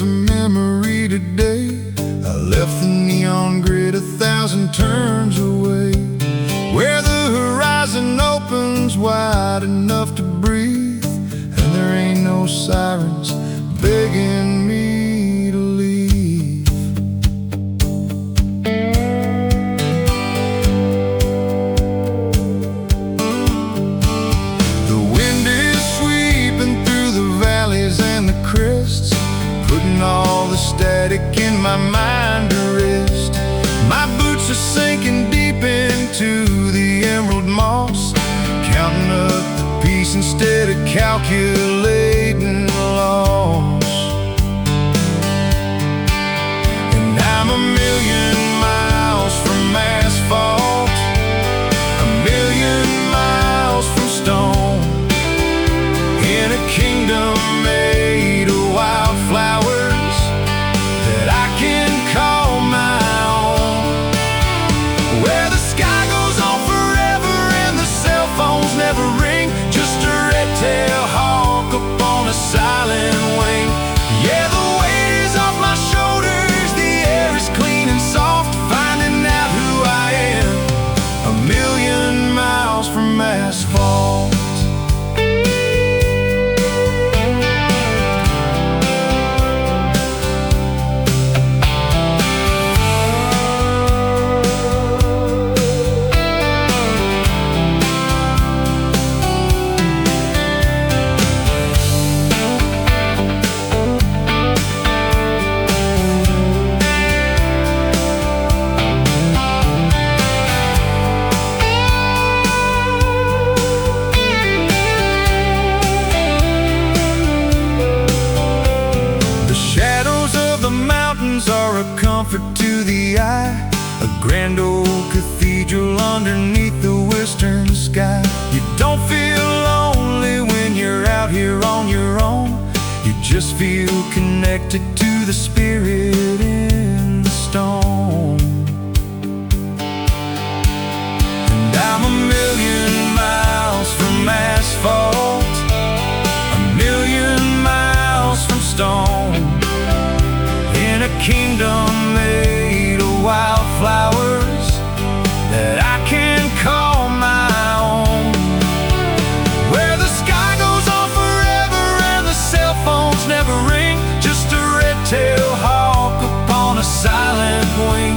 is a memory today. I left the neon grid 1,000 turns away, where the horizon opens wide enough to breathe, and there ain't no sirens begging me to leave. The wind is sweeping through the valleys and the crests, putting all the static in my mind to rest. My boots are sinking deep into the emerald moss, counting up the peace instead of calculating the loss. And I'm a million miles from asphalt, a million miles from stone, in a kingdom made of wildflowers that I can call my own, where the sky goes on forever and the cell phones never ring, just a red-tailed hawk up on a silent wing. Yeah, the weight is off my shoulders, the air is clean and soft, finding out who I am, a million miles from asphalt. Are a comfort to the eye, a grand old cathedral underneath the western sky. You don't feel lonely when you're out here on your own, you just feel connected to the spirit in the stone. And I'm a million miles from asphalt, a million miles from stone, in a kingdom made of wildflowers that I can call my own, where the sky goes on forever and the cell phones never ring, just a red-tailed hawk upon a silent wing.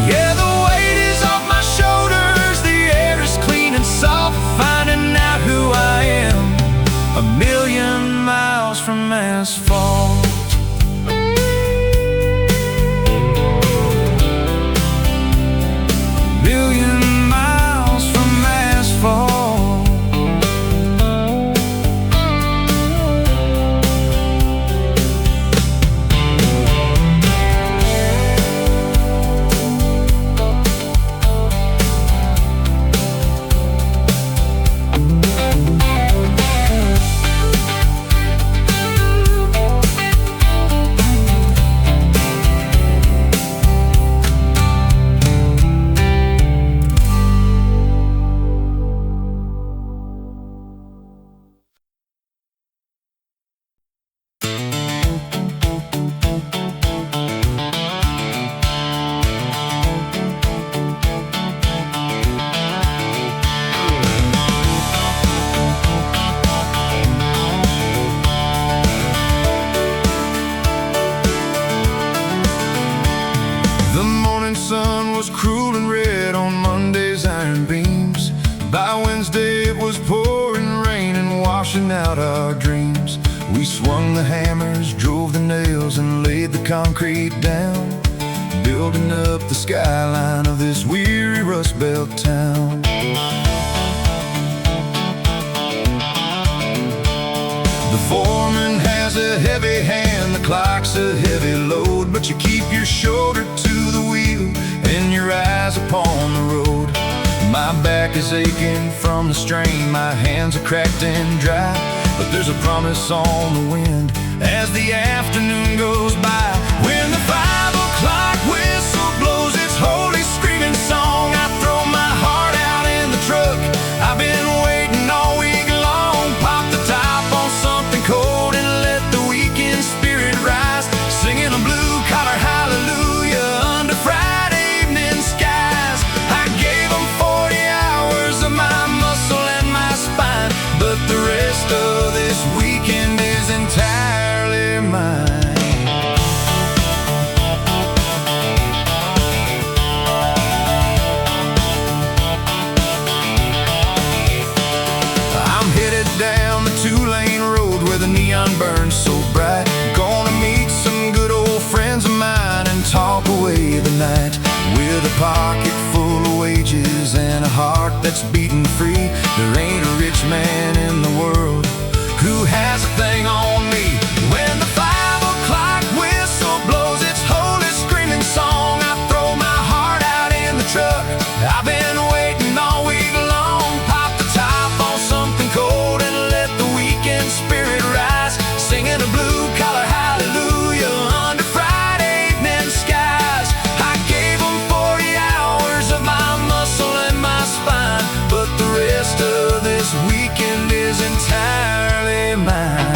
Yeah, the weight is off my shoulders, the air is clean and soft, finding out who I am, a million miles from asphalt. Out our dreams, we swung the hammers, drove the nails, and laid the concrete down, building up the skyline of this weary Rust Belt town. The foreman has a heavy hand, the clock's a heavy load, but you keep your shoulder to the wheel and your eyes upon the road. My back is aching from the strain, my hands are cracked and dry, but there's a promise on the wind as the afternoon goes by. When the 5 o'clock whistle blows its holy screaming song, I throw my heart out in the truck. I've been waiting all week long. Pop the top on something cold and let the weekend spirit rise. Sing that's beaten free. There ain't a rich man in the world who has a thing on me. When the 5 o'clock whistle blows its holy screaming song, I throw my heart out in the truck. I've been waiting all week long. Pop the top on something cold and let the weekend spirit rise, singing a blue-collar hallelujah under Friday evening skies. I gave them 40 hours of my muscle and my spine, but the rest of this weekend is entirely mine.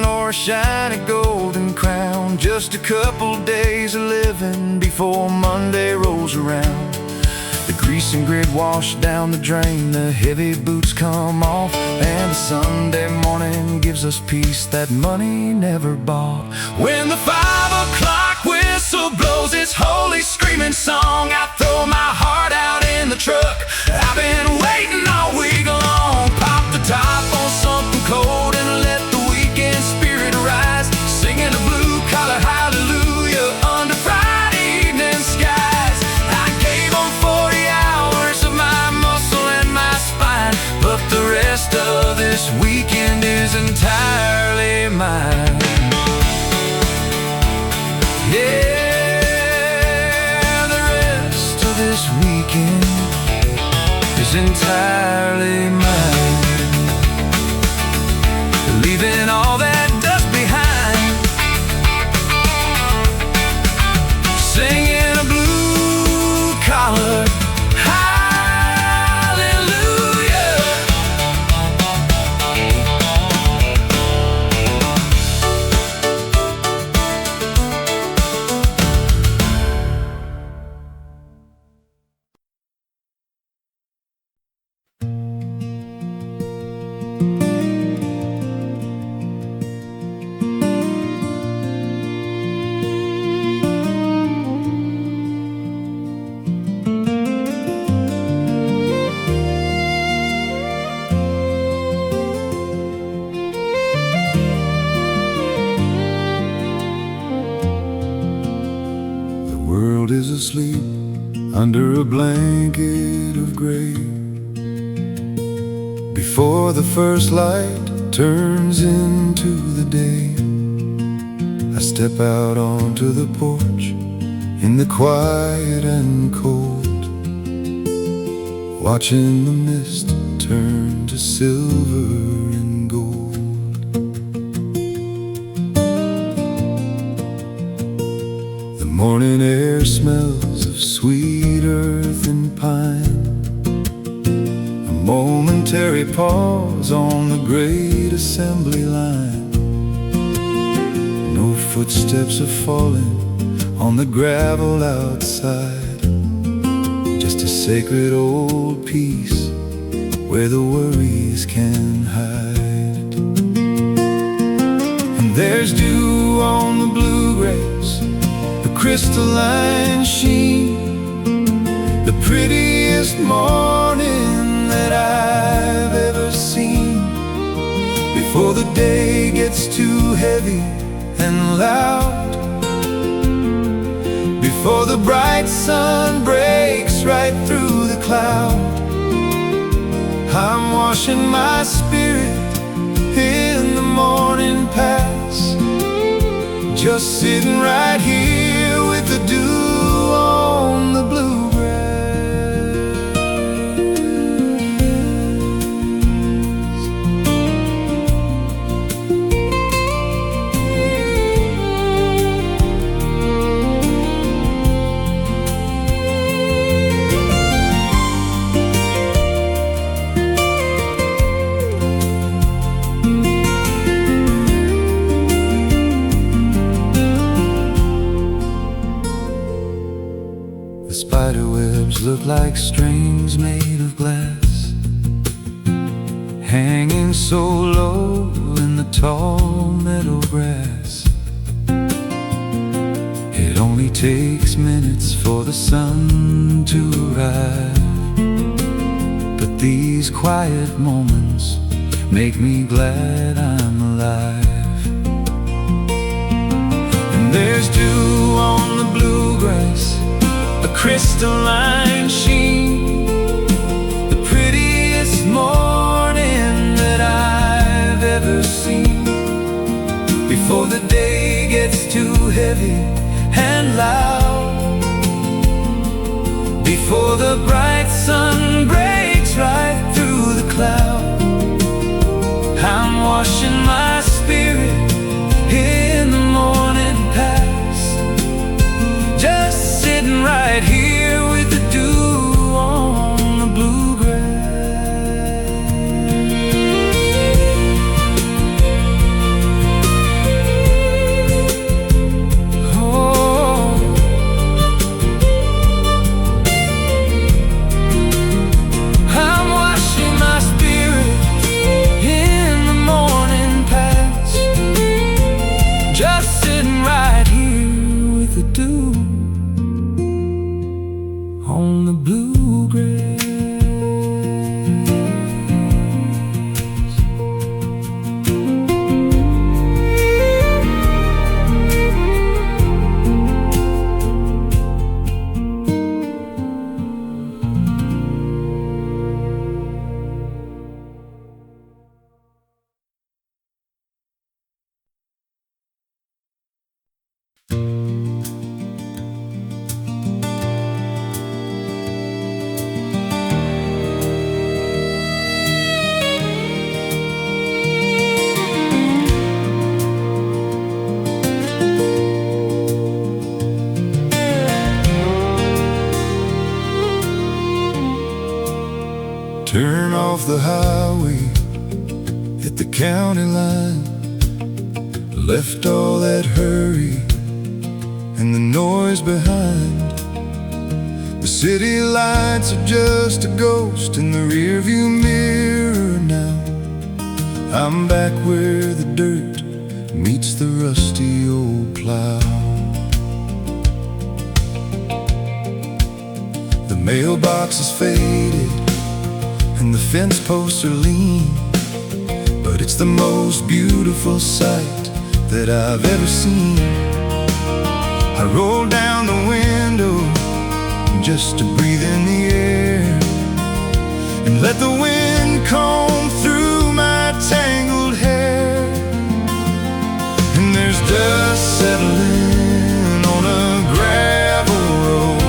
Or a shiny golden crown, just a couple days of living before Monday rolls around. The grease and grit wash down the drain, the heavy boots come off, and the Sunday morning gives us peace that money never bought. When the 5 o'clock whistle blows its holy screaming song, I throw my heart out in the truck. I've been waiting all week long. Pop the top on something cold and let the weekend spirit rise, singing a blue-collar hallelujah under Friday evening skies. I gave them 40 hours of my muscle and my spine, but the rest of this weekend is entirely mine. Yeah, the rest of this weekend is entirely mine. Leaving all that dust behind, singing a blue-collar is asleep under a blanket of gray. Before the first light turns into the day, I step out onto the porch in the quiet and cold, watching the mist turn to silver and gold. Morning air smells of sweet earth and pine, a momentary pause on the great assembly line. No footsteps are falling on the gravel outside, just a sacred old peace where the worries can hide. And there's dew on the bluegrass, crystalline sheen, the prettiest morning that I've ever seen. Before the day gets too heavy and loud, before the bright sun breaks right through the cloud, I'm washing my spirit in the morning pass, just sitting right here with the dew on the bluegrass. Look like strings made of glass, hanging so low in the tall meadow grass. only takes minutes for the sun to arrive, but these quiet moments make me glad I'm alive. And there's dew on the bluegrass, a crystalline sheen, the prettiest morning that I've ever seen. Before the day gets too heavy and loud, before the bright sun breaks right through the cloud, I'm washing my spirit in the morning past, just sitting right here with the dew on the bluegrass. On the bluegrass. Turn off the highway at the county line, left all that hurry and the noise behind. The city lights are just a ghost in the rearview mirror now. I'm back where the dirt meets the rusty old plow. The mailbox is faded and the fence posts are lean, but it's the most beautiful sight that I've ever seen. I roll down the window just to breathe in the air and let the wind comb through my tangled hair. And there's dust settling on a gravel road,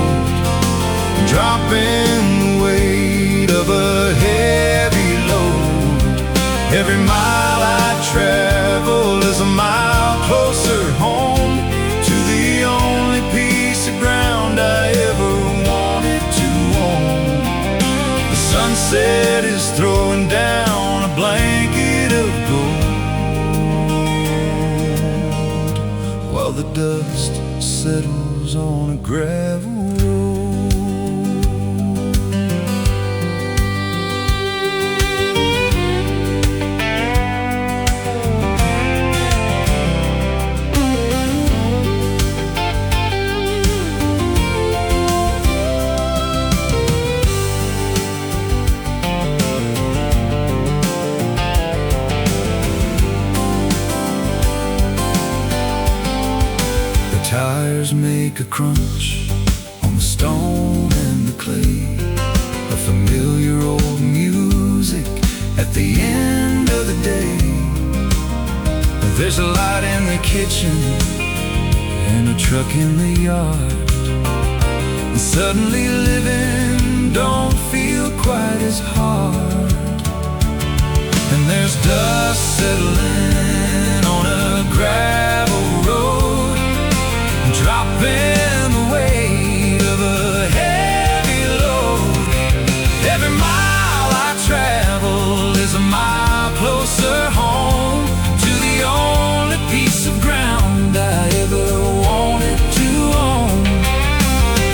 dropping the weight of a heavy load. Every mile I travel is a mile closer home to the only piece of ground I ever wanted to own. The sunset is throwing down a blanket of gold, while the dust settles on a gravel road. Tires make a crunch on the stone and the clay, a familiar old music at the end of the day. There's a light in the kitchen and a truck in the yard, and suddenly living don't feel quite as hard. And there's dust settling on a gravel road, dropping the weight of a heavy load. Every mile I travel is a mile closer home to the only piece of ground I ever wanted to own.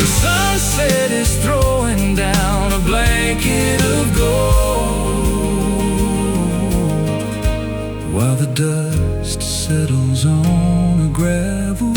The sunset is throwing down a blanket of gold, while the dust settles on a gravel road.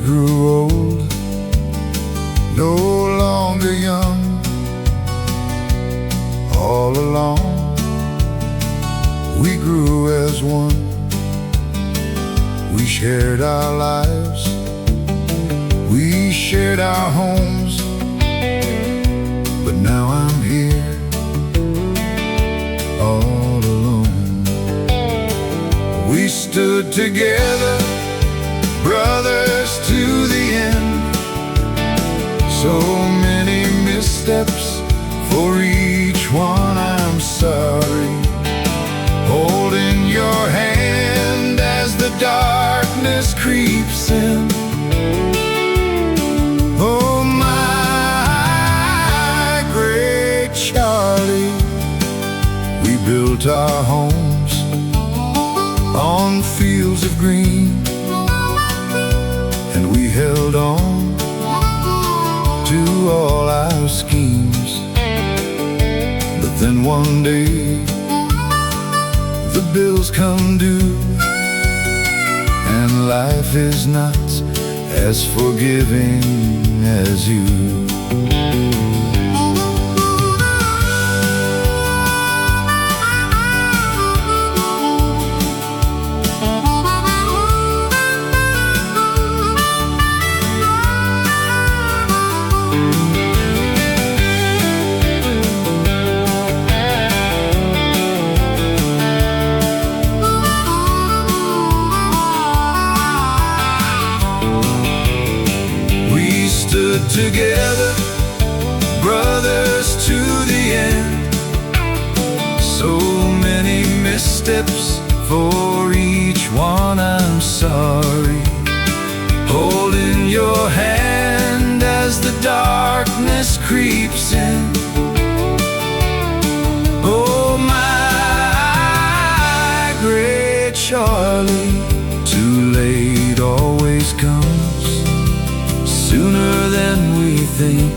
grew old, no longer young. All along we grew as one. We shared our lives, we shared our homes, but now I'm here all alone. We stood together, brothers to the end. So many missteps, for each one I'm sorry. Holding your hand as the darkness creeps in. Oh my great Charlie, we built our homes on fields of green, and we held on to all our schemes. But then one day the bills come due, and life is not as forgiving as you. Together, brothers to the end. So many missteps, for each one I'm sorry. Holding your hand as the darkness creeps in. Oh my great Charlie, too late always comes, sooner than we think.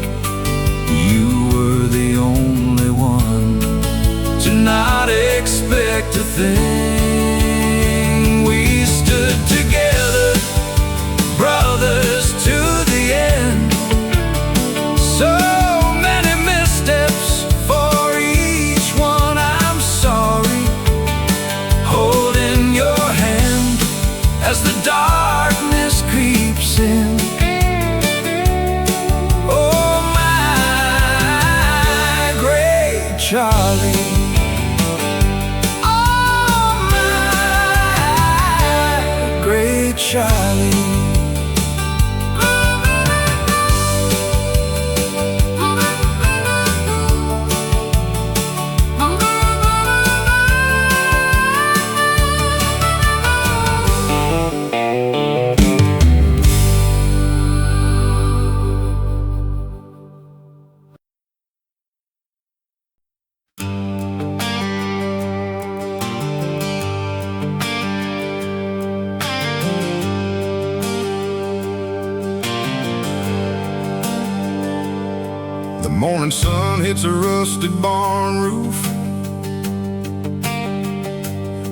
You were the only one to not expect a thing. We stood together, brothers to the end. So many missteps, for each one I'm sorry. Holding your hand as the darkness creeps in. Charlie, oh my great Charlie. The morning sun hits a rusted barn roof.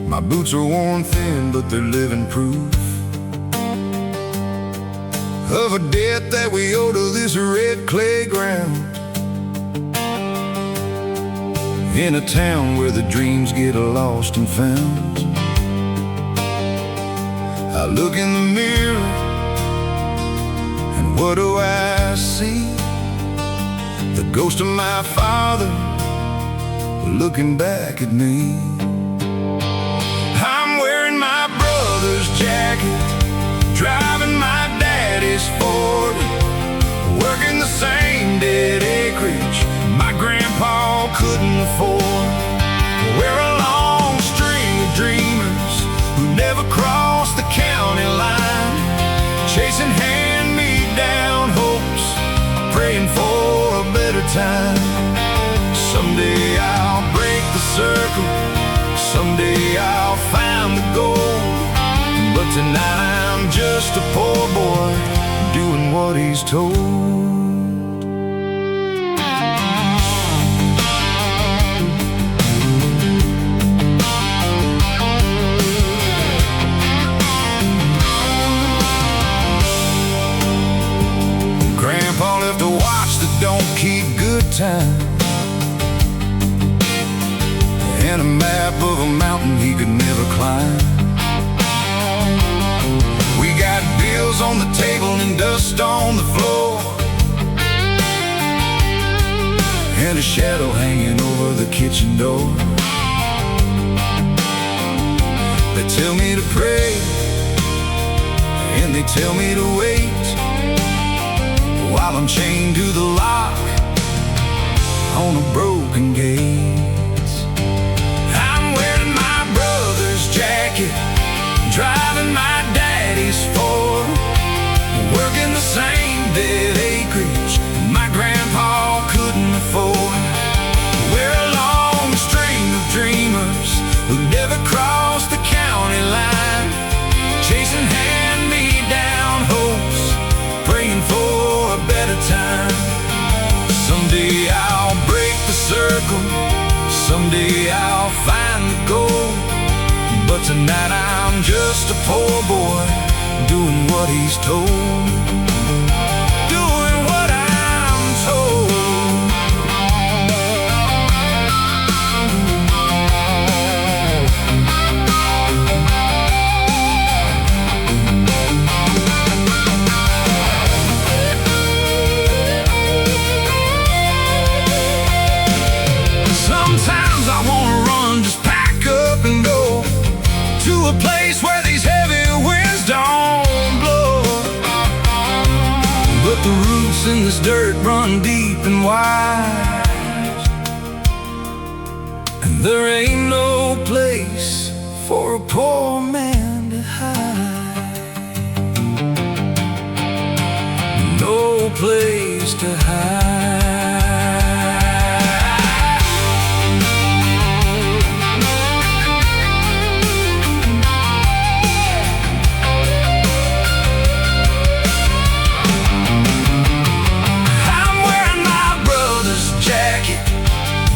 My boots are worn thin, but they're living proof of a debt that we owe to this red clay ground. In a town where the dreams get lost and found, I look in the mirror, and what do I see? The ghost of my father looking back at me. I'm wearing my brother's jacket, driving my daddy's Ford, working the same dead acreage my grandpa couldn't afford. We're a long string of dreamers who never crossed the county line, chasing hand-me-down hopes, praying for a better time. Someday I'll break the circle, someday I'll find the gold, but tonight I'm just a poor boy doing what he's told. time, and a map of a mountain he could never climb. We got bills on the table and dust on the floor, and a shadow hanging over the kitchen door. They tell me to pray, and they tell me to wait, while I'm chained to the lock on a broken gate. I'm wearing my brother's jacket, driving my daddy's Ford, working the same dead acreage my grandpa couldn't afford. We're a long string of dreamers who never crossed the county line, chasing hand-me-down hopes, praying for a better time. Someday I'll break the circle, someday I'll find the goal, but tonight I'm just a poor boy doing what he's told, doing what I'm told. Sometimes I wanna run, just pack up and go to a place where these heavy winds don't blow. But the roots in this dirt run deep and wide, and there ain't no place for a poor man to hide. No place to hide.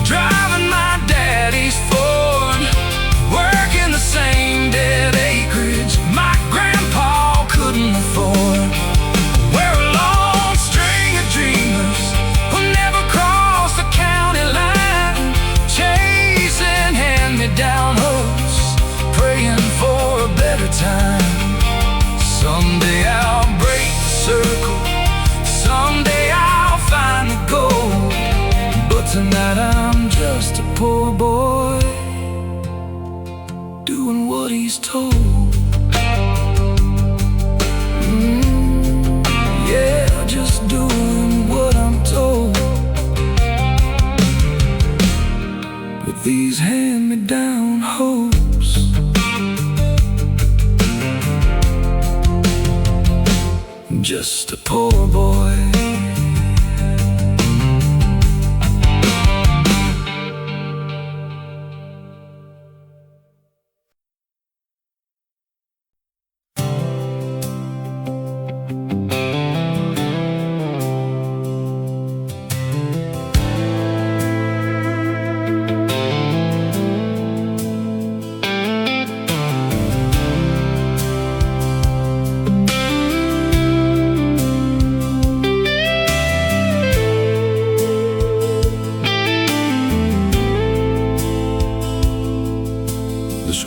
Driving my daddy's Ford, working the same dead acreage my grandpa couldn't afford. We're a long string of dreamers who never crossed the county line, chasing hand-me-down hopes, praying for a better time. Someday I'll break the circle, someday I'll find the goal, but tonight I'm just a poor boy doing what he's told. Yeah, just doing what I'm told. With these hand-me-down hopes, just a poor boy.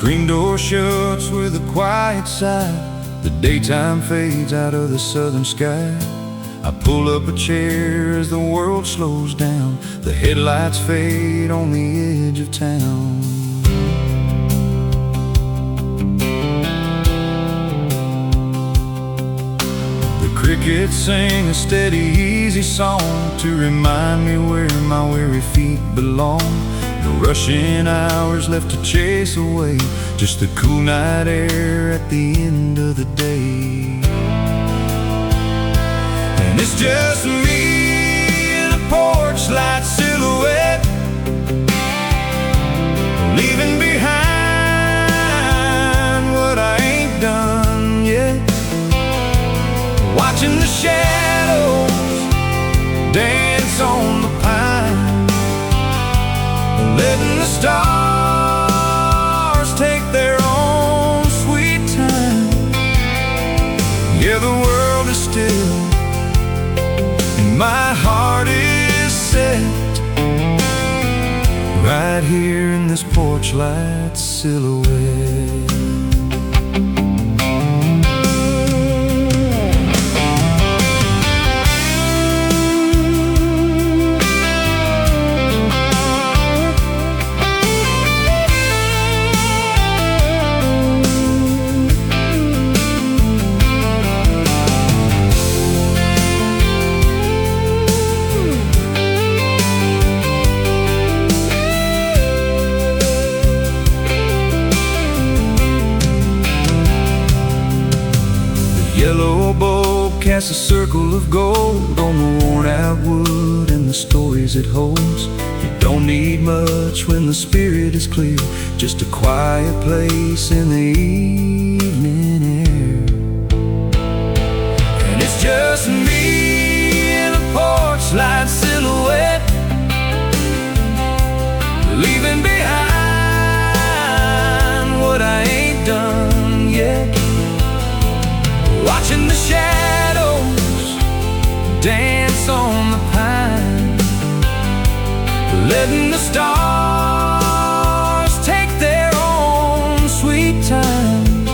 Screen door shuts with a quiet sigh. The daytime fades out of the southern sky. I pull up a chair as the world slows down. The headlights fade on the edge of town. The crickets sing a steady, easy song to remind me where my weary feet belong. No rushing hours left to chase away, just the cool night air at the end of the day. And it's just me in a porch light silhouette, leaving behind what I ain't done yet. Watching the shadows dance on the pine, letting the stars take their own sweet time. Yeah, the world is still, and my heart is set right here in this porch light silhouette. Yellow bulb casts a circle of gold on the worn out wood and the stories it holds. You don't need much when the spirit is clear, just a quiet place in the evening air. And it's just me in a porch light silhouette, leaving behind what I ain't done yet. Watching the shadows dance on the pine, letting the stars take their own sweet time.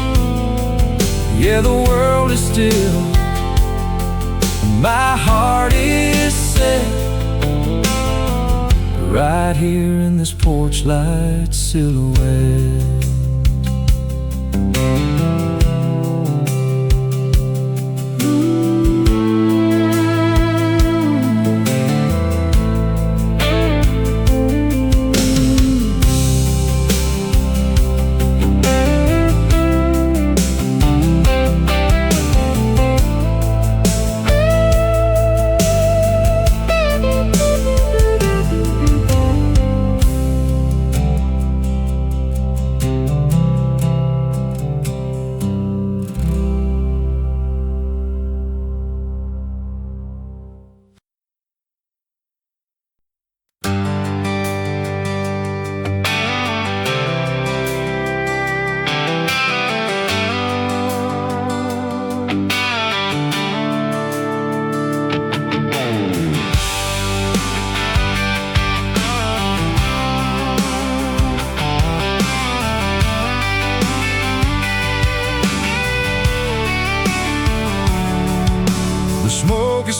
Yeah, the world is still, my heart is set, right here in this porch light silhouette.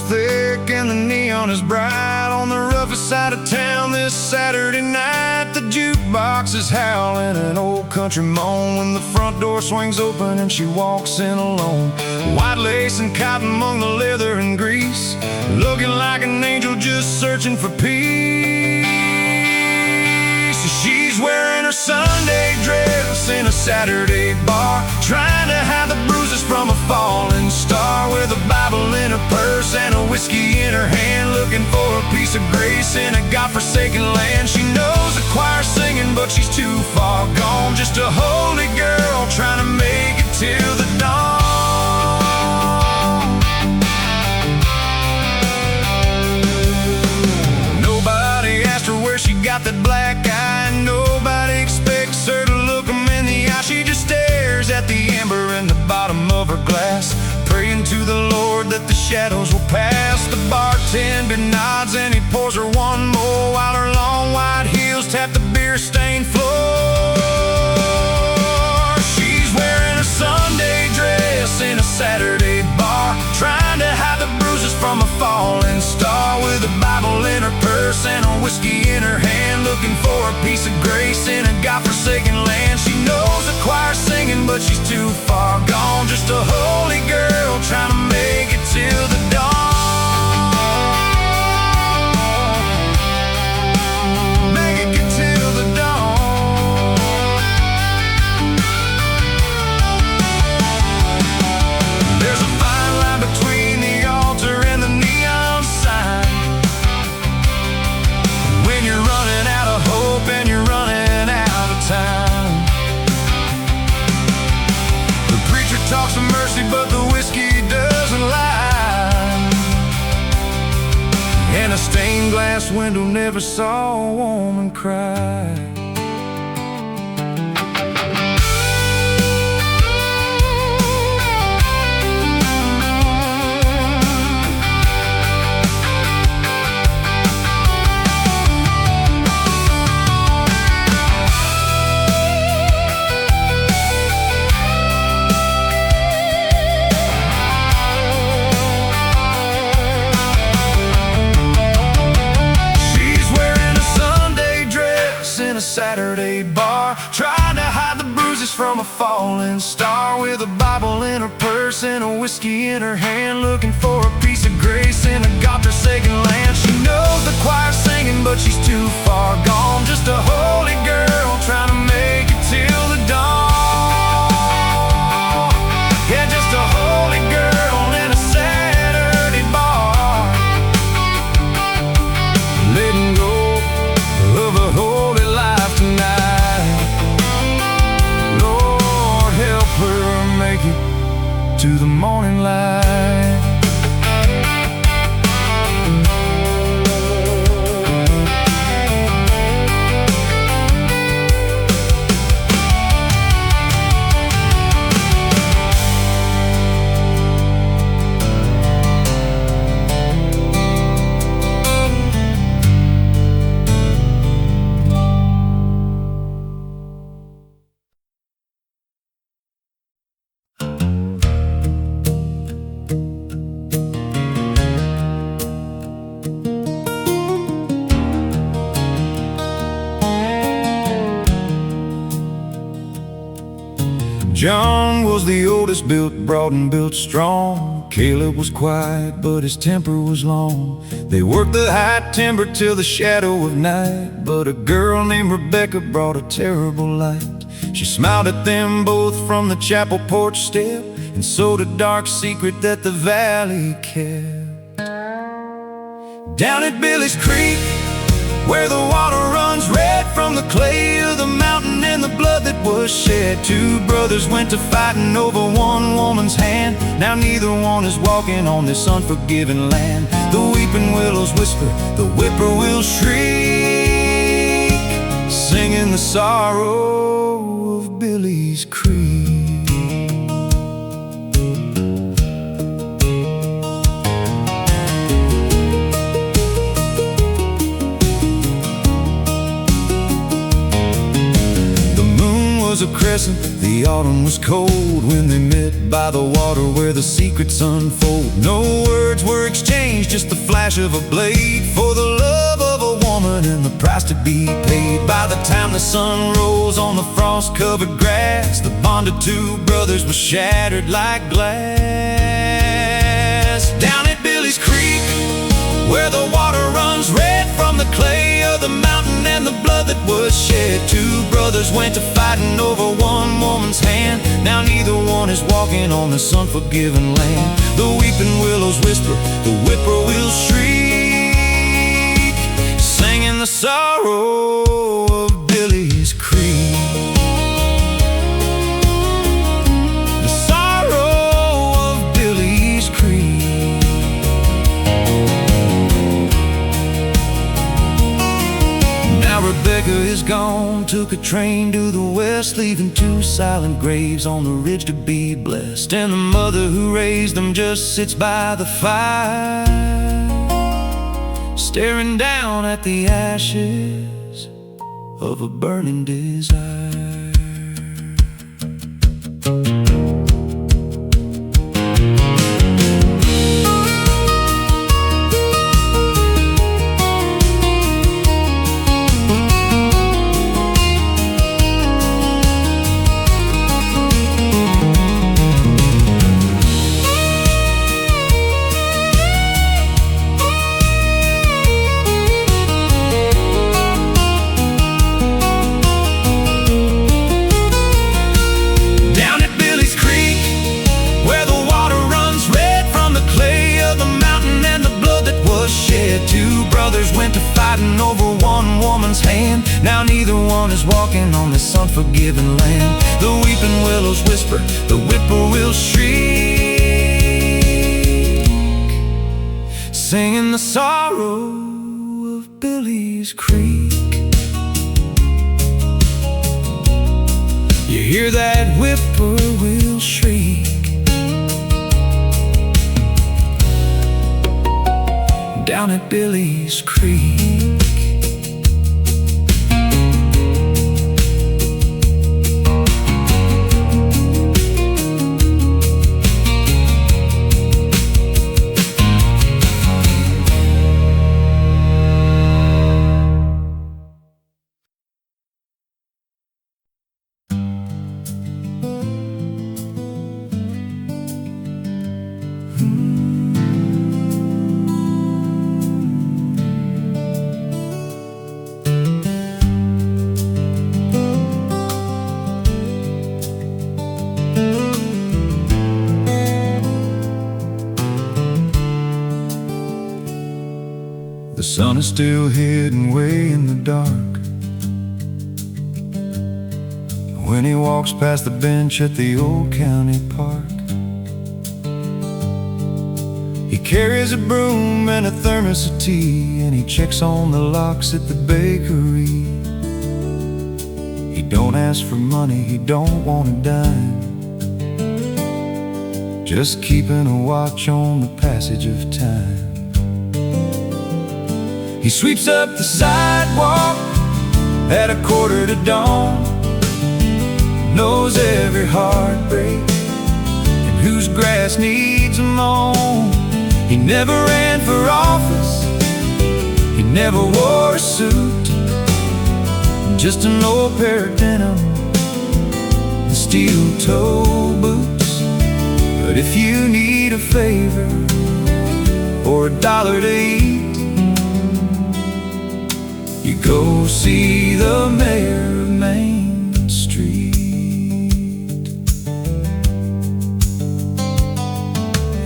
Thick and the neon is bright on the roughest side of town this Saturday night. The jukebox is howling an old country moan when the front door swings open and she walks in alone. White lace and cotton among the leather and grease, looking like an angel just searching for peace. She's wearing her Sunday dress in a Saturday bar, trying to hide the bruises from a falling star, with a Bible in her purse and a whiskey in her hand, looking for a piece of grace in a godforsaken land. She knows the choir singing, but she's too far gone, just a holy girl trying to make it till the dawn. Nobody asked her where she got that black eye, nobody expects her to look them in the eye. She just stares at the amber in the bottom of her glass, praying to the Lord that the shadows will pass. The bartender nods and he pours her one more, while her long white heels tap the beer-stained floor. She's wearing a Sunday dress in a Saturday bar, trying to hide the bruises from a falling star, with a Bible in her purse and a whiskey in her hand, looking for a piece of grace in a godforsaken land. She knows the choir singing, but she's too far gone, just a holy girl trying to make it till the dawn. Make it till the dawn. There's a fine line between the altar and the neon sign, when you're running out of hope and you're running out of time. The preacher talks of mercy, but the whiskey doesn't lie, and a stained glass window never saw a woman cry. from a falling star, with a Bible in her purse and a whiskey in her hand, looking for a piece of grace in a God-forsaken land. She knows the choir singing, but she's too far gone, just a holy girl trying to make it till the dawn. Yeah, just a holy girl in a Saturday bar, letting go of a holy life tonight. Lord, help her make it to the morning light. John was the oldest, built broad and built strong. Caleb was quiet, but his temper was long. They worked the high timber till the shadow of night, but a girl named Rebecca brought a terrible light. She smiled at them both from the chapel porch step, and sowed a dark secret that the valley kept. Down at Billy's Creek, where the water runs red from the clay of the mountain and the blood that was shed, two brothers went to fighting over one woman's hand. Now neither one is walking on this unforgiving land. The weeping willows whisper, the whippoorwills shriek, singing the sorrow of Billy's Creek. A crescent, the autumn was cold when they met by the water where the secrets unfold. No words were exchanged, just the flash of a blade, for the love of a woman and the price to be paid. By the time the sun rose on the frost-covered grass, the bond of two brothers was shattered like glass. Down at Billy's Creek, where the water runs red from the clay of the mountain and the blood that was shed, two brothers went to fighting over one woman's hand. Now neither one is walking on this unforgiven land. The weeping willows whisper, the whippoorwills shriek, singing the sorrow of Billy's Creek. The sorrow of Billy's Creek. Rebecca is gone, took a train to the west, leaving two silent graves on the ridge to be blessed. And the mother who raised them just sits by the fire, staring down at the ashes of a burning desire. Over one woman's hand. Now neither one is walking on this unforgiving land. The weeping willows whisper, the whippoorwills shriek, singing the sorrow of Billy's Creek. You hear that whippoorwill shriek down at Billy's Creek. sun is still hidden way in the dark. When he walks past the bench at the old county park, he carries a broom and a thermos of tea, and he checks on the locks at the bakery. He don't ask for money, he don't want a dime, just keeping a watch on the passage of time. He sweeps up the sidewalk at 1:15, knows every heartbreak and whose grass needs a mown. He never ran for office, he never wore a suit, just an old pair of denim and steel-toe boots. But if you need a favor or $1 to eat, you go see the mayor of Main Street.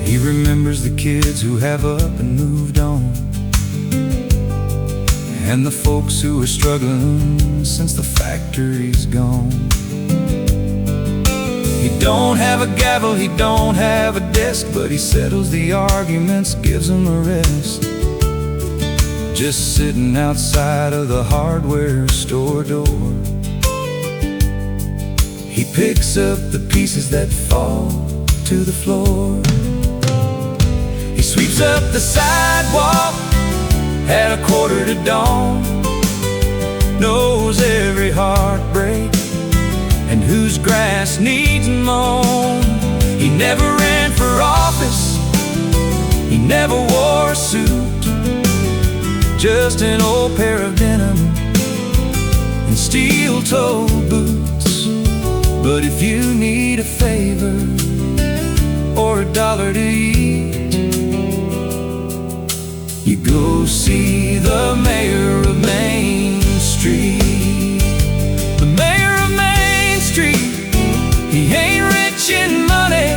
He remembers the kids who have up and moved on, and the folks who are struggling since the factory's gone. He don't have a gavel, he don't have a desk, but he settles the arguments, gives them a rest, just sitting outside of the hardware store door. He picks up the pieces that fall to the floor. He sweeps up the sidewalk at 1:15, knows every heartbreak and whose grass needs mown. He never ran for office, he never wore a suit, just an old pair of denim and steel-toe boots. But if you need a favor or $1 to eat, you go see the mayor of Main Street. The mayor of Main Street, he ain't rich in money,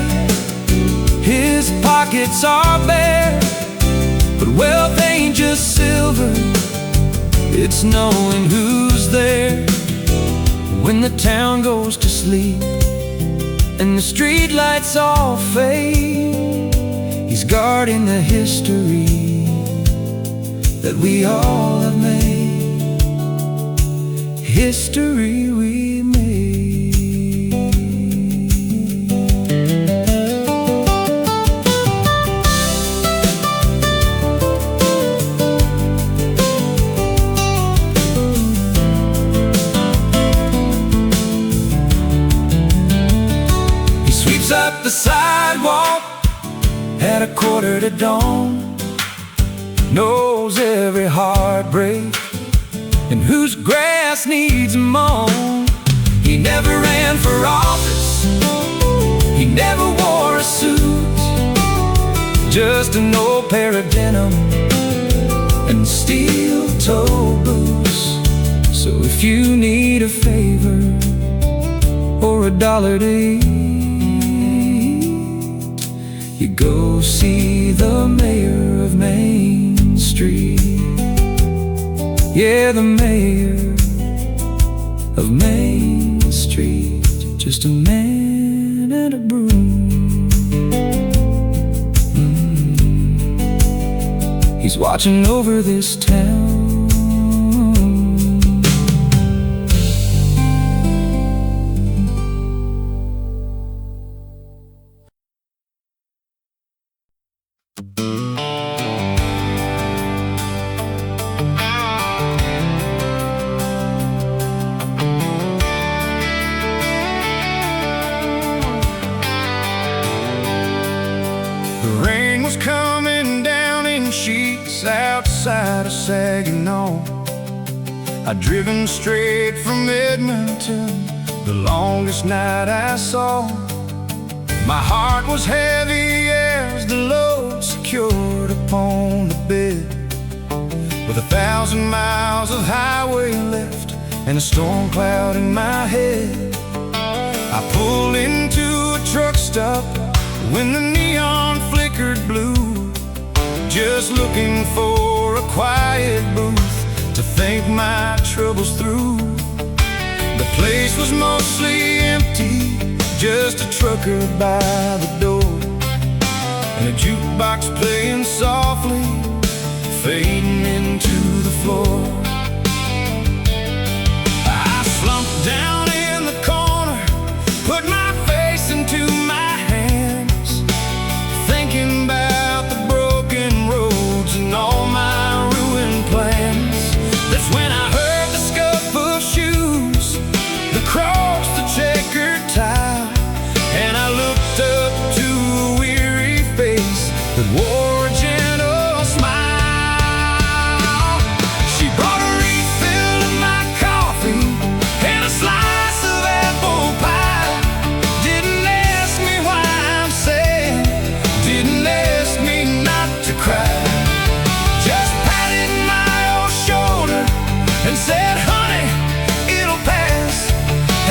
his pockets are bare, but wealth ain't just silver, it's knowing who's there. When the town goes to sleep and the street lights all fade, he's guarding the history that we all have made. History we up the sidewalk at 1:15, knows every heartbreak and whose grass needs mown. He never ran for office, he never wore a suit, just an old pair of denim and steel-toe boots. So if you need a favor or $1 to eat, you go see the mayor of Main Street. Yeah, the mayor of Main Street, just a man and a broom. He's watching over this town. Outside of Saginaw, I'd driven straight from Edmonton, the longest night I saw. My heart was heavy as the load secured upon the bed, with 1,000 miles of highway left and a storm cloud in my head. I pulled into a truck stop when the neon flickered blue, just looking for a quiet booth to think my troubles through. The place was mostly empty, just a trucker by the door, and a jukebox playing softly, fading into the floor. I slumped down in the corner, put my face into my hands, thinking about the broken roads and all my ruined plans. That's when I heard the scuff of shoes across the checkered tile, and I looked up to a weary face that wore a gentle smile. She brought a refill of my coffee and a slice of apple pie. Didn't ask me why I'm sad, didn't ask me not to cry. Just patted my old shoulder and said, honey, it'll pass,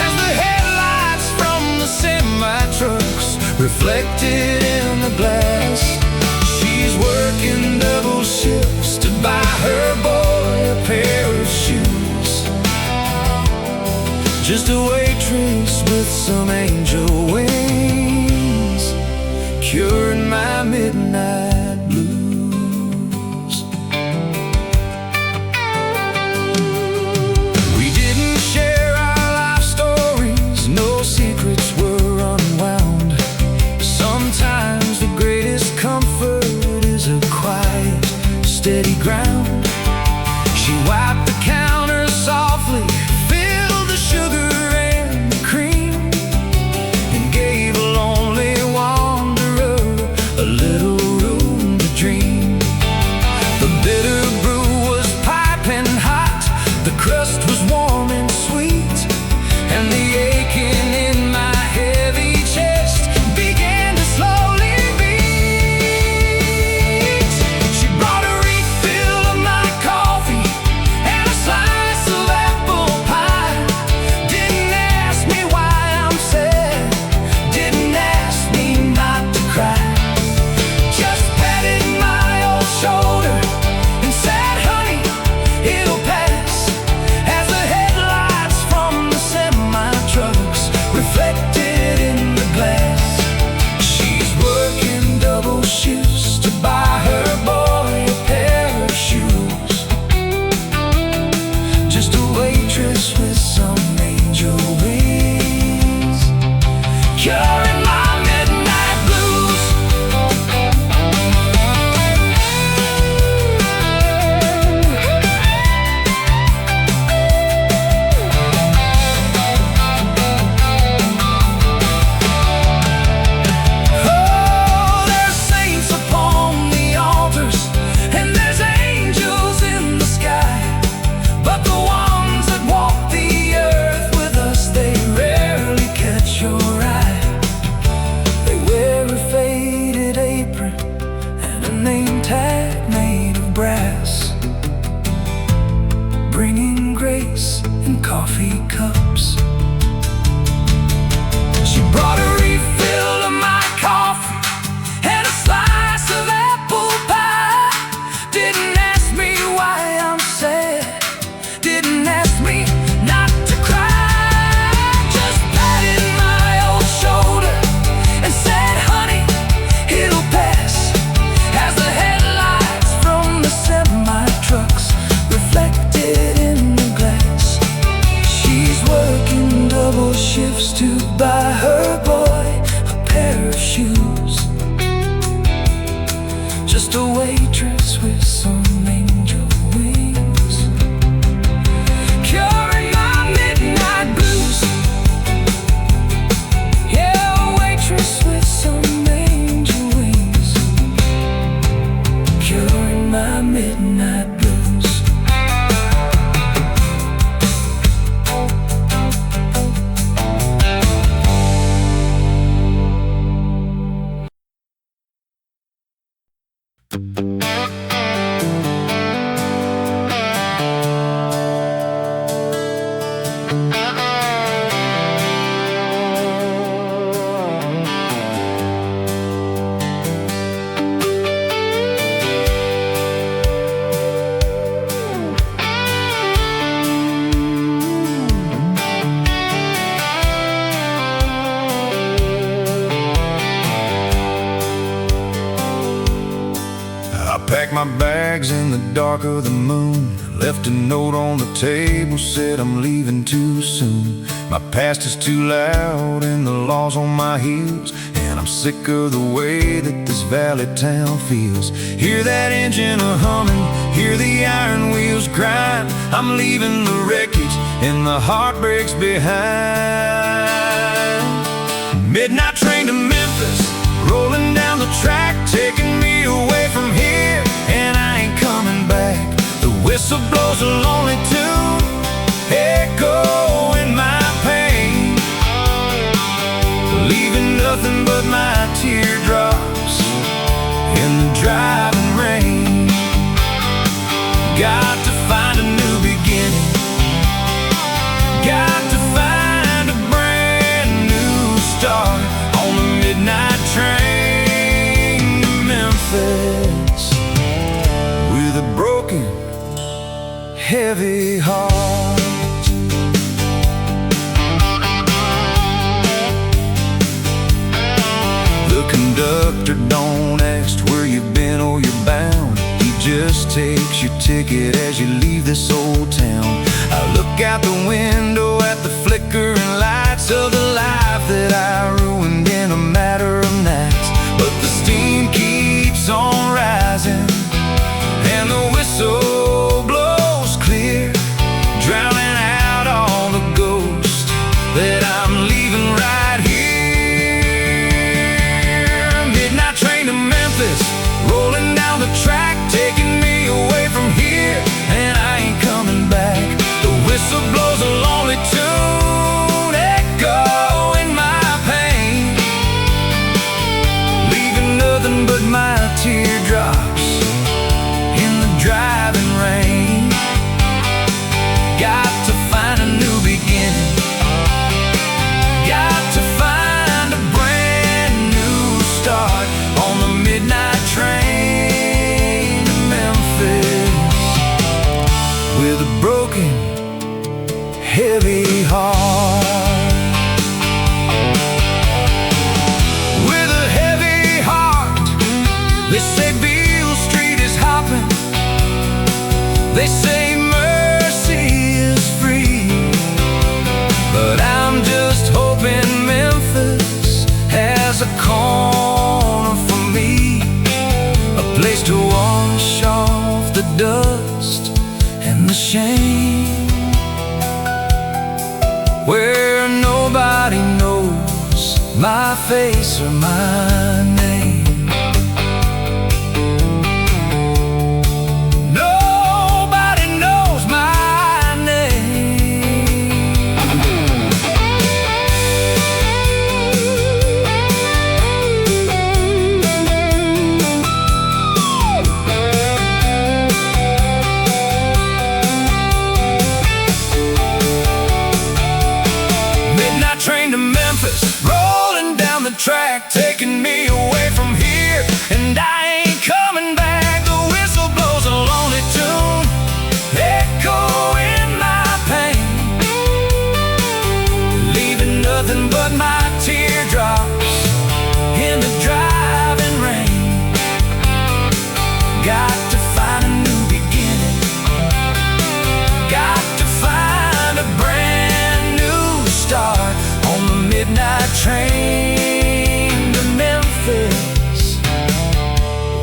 as the headlights from the semi-trucks reflected in the glass. She's working double shifts to buy her boy a pair of shoes. Just a waitress with some angel wings, curing my midnight blues. We didn't share our life stories, no secrets were unwound. Sometimes the greatest comfort is a quiet, steady ground. She wiped the counter softly, filled the sugar and the cream, and gave a lonely wanderer a little room to dream. The bitter brew was piping hot, the crust was warm and sweet, and the aching in my heavy chest began to slowly beat. She brought a refill of my coffee and a slice of apple pie. Didn't ask me why I'm sad, didn't ask me not to cry. Just patted my old shoulder and said, honey, it'll pass, as the headlights from the semi-trucks reflected in the glass. She's working double shifts to buy her boy a pair of shoes. Just a waitress with some angel wings, curing my midnight blues. Oh, there's saints upon the altars, and there's angels in the sky, but the ones that walk the earth with us, they rarely catch your eye. They wear a faded apron and a name tag made of brass, bringing grace in coffee cups. She brought a refill of my coffee and a slice of apple pie. Didn't ask me why I'm sad, didn't ask me not to cry. Just patted my old shoulder and said, honey, it'll pass, as the headlights from the semi-trucks reflected in the glass. She's working double shifts to buy her boy a pair of shoes. Just a waitress with some angel wings, curing my midnight blues. Yeah, a waitress with some angel wings, curing my midnight blues. packed my bags in the dark of the moon. Left a note on the table, said I'm leaving too soon. My past is too loud and the law's on my heels, and I'm sick of the way that this valley town feels. Hear that engine a-humming, hear the iron wheels grind. I'm leaving the wreckage and the heartbreaks behind. Midnight train to Memphis, rolling down the track, taking me away from here, and I ain't coming back. The whistle blows a lonely tune, echo in my pain, leaving nothing but my teardrops in the driving rain. Got to find a new beginning, got to find a brand new start on the midnight train to Memphis, with a broken, heavy heart. The conductor don't ask where you've been or you're bound. He just takes your ticket as you leave this old town. I look out the window at the flickering lights of the life that I ruined in a matter of nights. But the steam keeps on rising and the whistle blows clear, drowning out all the ghosts that I'm leaving right here. Midnight train to Memphis, rolling down the track, taking me away from here, and I ain't coming back. The whistle blows a lonely tune, echo in my pain, leaving nothing but my teardrops in the driving rain. Got to find a new beginning, got to find a brand new start on the midnight train to Memphis, with a broken, heavy heart. With a heavy heart, they say Beale Street is hopping, they say mercy is free, but I'm just hoping Memphis has a corner for me, a place to wash off the dust and the shame, where nobody knows my face or my name. Nobody knows my name. Midnight train to Memphis, rolling down the track, taking me away from here, and I ain't coming back. The whistle blows a lonely tune, echo in my pain, leaving nothing but my teardrops in the driving rain. Got to find a new beginning, got to find a brand new start on the midnight train to Memphis,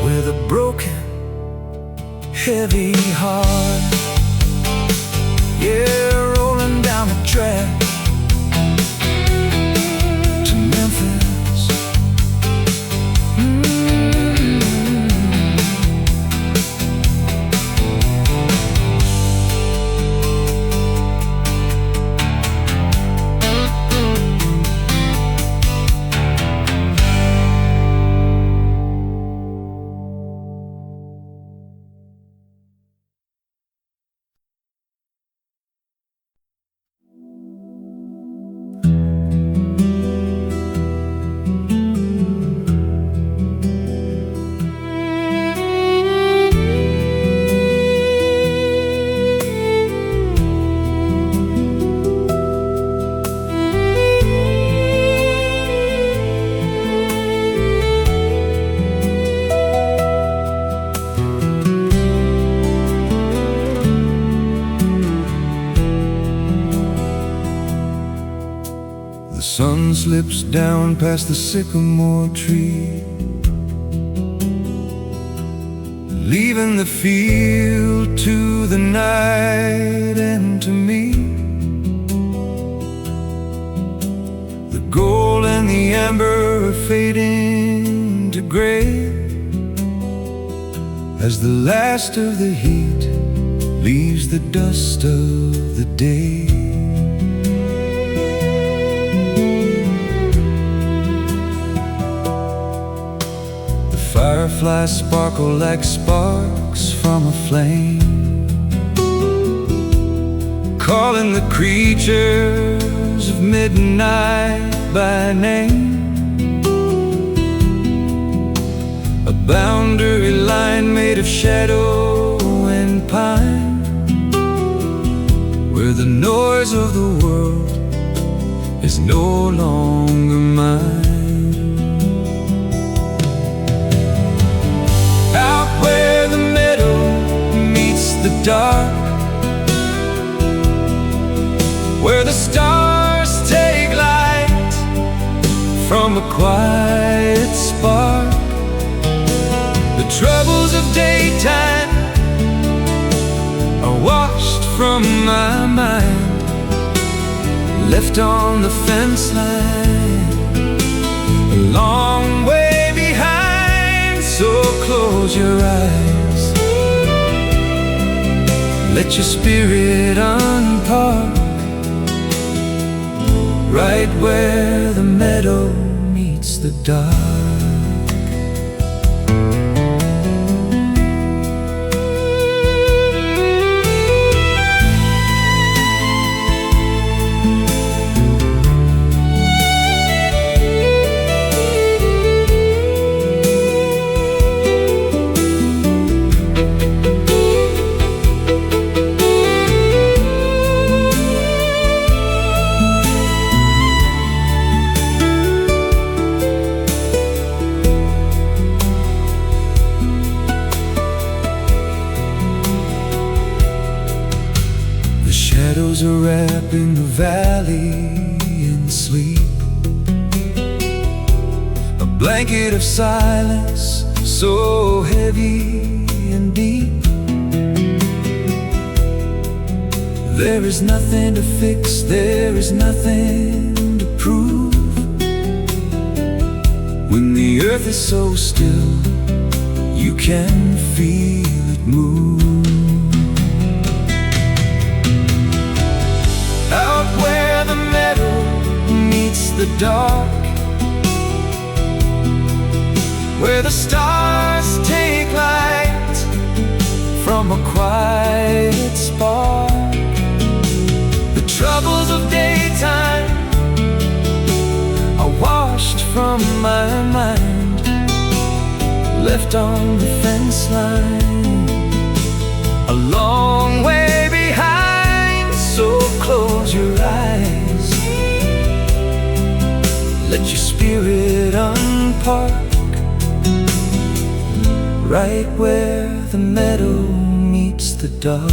with a broken, heavy heart. Yeah, rolling down the track sun slips down past the sycamore tree, leaving the field to the night and to me. The gold and the amber are fading to gray as the last of the heat leaves the dust of the day. Fireflies sparkle like sparks from a flame, calling the creatures of midnight by name. A boundary line made of shadow and pine, where the noise of the world is no longer mine. Where the meadow meets the dark, where the stars take light from a quiet spark. The troubles of daytime are washed from my mind, left on the fence line, a long way behind. So close your eyes, let your spirit unpark, right where the meadow meets the dark. Shadows are wrapping the valley in sleep, a blanket of silence so heavy and deep. There is nothing to fix, there is nothing to prove. When the earth is so still, you can feel it move. Out where the meadow meets the dark, where the stars take light from a quiet spark. The troubles of daytime are washed from my mind, left on the fence line, a long way behind. So close your eyes, let your spirit unpark, right where the meadow meets the dark.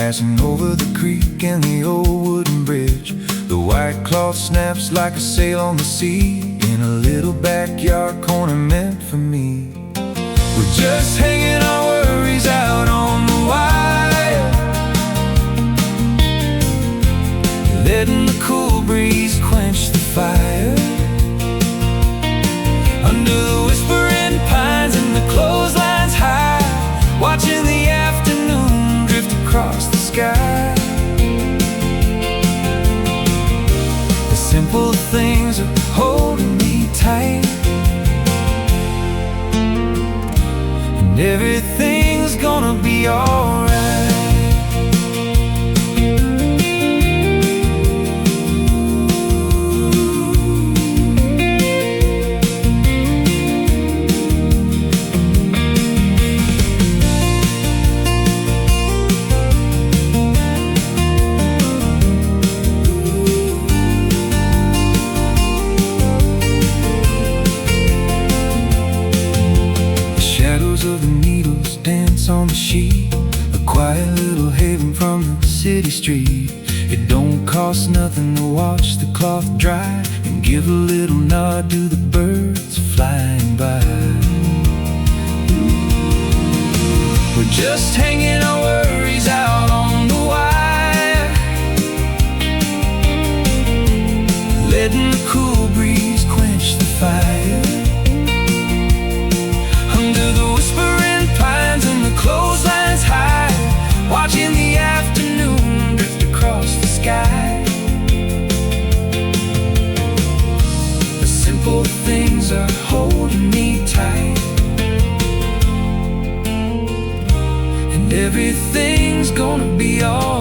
passing over the creek and the old wooden bridge. The white cloth snaps like a sail on the sea in a little backyard corner meant for me. We're just hanging our worries out on the wire, letting the cool breeze quench the fire. Under the whispering pines and the clotheslines high, watching the afternoon drift across the sky. The simple things are holding me tight, and everything's gonna be alright. Of the needles dance on the sheet, a quiet little haven from the city street. It don't cost nothing to watch the cloth dry and give a little nod to the birds flying by. We're just hanging our worries out on the wire, letting the cool breeze quench the fire. Under the whispering pines and the clotheslines high, watching the afternoon drift across the sky. The simple things are holding me tight, and everything's gonna be alright.